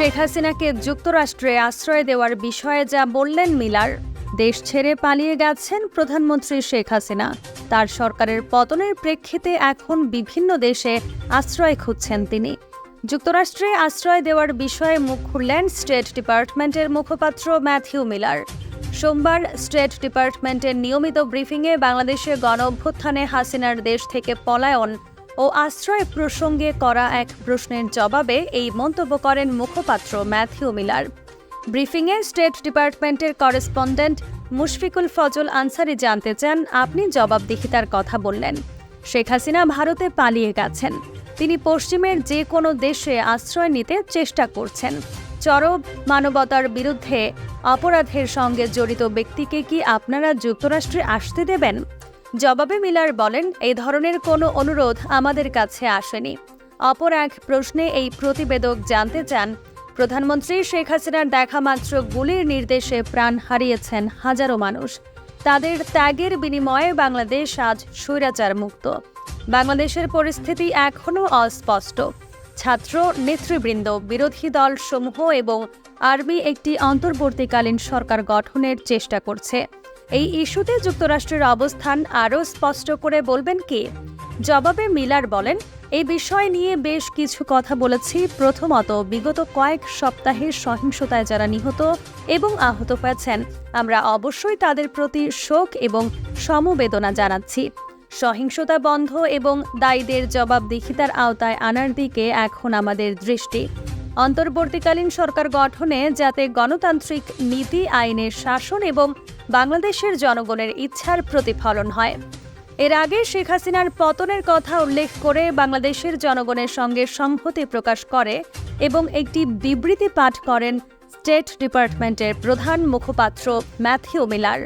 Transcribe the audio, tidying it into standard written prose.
শেখ হাসিনাকে যুক্তরাষ্ট্রে আশ্রয় দেওয়ার বিষয়ে যা বললেন মিলার, দেশ ছেড়ে পালিয়ে গেছেন প্রধানমন্ত্রী শেখ হাসিনা। তার সরকারের পতনের প্রেক্ষিতে এখন বিভিন্ন দেশে আশ্রয় খুঁজছেন তিনি। যুক্তরাষ্ট্রে আশ্রয় দেওয়ার বিষয়ে মুখ খুললেন স্টেট ডিপার্টমেন্টের মুখপাত্র ম্যাথিউ মিলার। সোমবার স্টেট ডিপার্টমেন্টের নিয়মিত ব্রিফিংয়ে বাংলাদেশের গণঅভ্যুত্থানে হাসিনার দেশ থেকে পলায়ন ও আশ্রয় প্রসঙ্গে করা এক প্রশ্নের জবাবে এই মন্তব্য করেন মুখপাত্র ম্যাথিউ মিলার। ব্রিফিংয়ে স্টেট ডিপার্টমেন্টের করেসপন্ডেন্ট মুশফিকুল ফজল আনসারি জানতে চান, আপনি জবাবদিহিতার কথা বললেন। শেখ হাসিনা ভারতে পালিয়ে গেছেন। তিনি পশ্চিমের যে কোনো দেশে আশ্রয় নিতে চেষ্টা করছেন। চরম মানবতার বিরুদ্ধে অপরাধের সঙ্গে জড়িত ব্যক্তিকে কি আপনারা যুক্তরাষ্ট্রে আসতে দেবেন? জবাবে মিলার বলেন, এই ধরনের কোনো অনুরোধ আমাদের কাছে আসেনি। অপর এক প্রশ্নে এই প্রতিবেদক জানতে চান, প্রধানমন্ত্রী শেখ হাসিনার দেখামাত্র গুলির নির্দেশে প্রাণ হারিয়েছেন হাজারো মানুষ। তাদের ত্যাগের বিনিময়ে বাংলাদেশ আজ স্বৈরাচার মুক্ত। বাংলাদেশের পরিস্থিতি এখনও অস্পষ্ট। ছাত্র নেতৃবৃন্দ, বিরোধী দল সমূহ এবং আর্মি একটি অন্তর্বর্তীকালীন সরকার গঠনের চেষ্টা করছে। এই ইস্যুতে যুক্তরাষ্ট্রের অবস্থান আরও স্পষ্ট করে বলবেন কি? জবাবে মিলার বলেন, এই বিষয় নিয়ে বেশ কিছু কথা বলেছি। প্রথমত, বিগত কয়েক সপ্তাহের সহিংসতায় যারা নিহত এবং আহত হয়েছেন, আমরা অবশ্যই তাদের প্রতি শোক এবং সমবেদনা জানাচ্ছি। সহিংসতা বন্ধ এবং দায়ীদের জবাবদিহিতার আওতায় আনার দিকে এখন আমাদের দৃষ্টি। অন্তর্বর্তীকালীন সরকার গঠনে যাতে গণতান্ত্রিক নীতি, আইনের শাসন এবং বাংলাদেশের জনগণের ইচ্ছার প্রতিফলন হয়। এর আগে শেখ হাসিনার পতনের কথা উল্লেখ করে বাংলাদেশের জনগণের সঙ্গে সংহতি প্রকাশ করে এবং একটি বিবৃতি পাঠ করেন স্টেট ডিপার্টমেন্টের প্রধান মুখপাত্র ম্যাথিউ মিলার।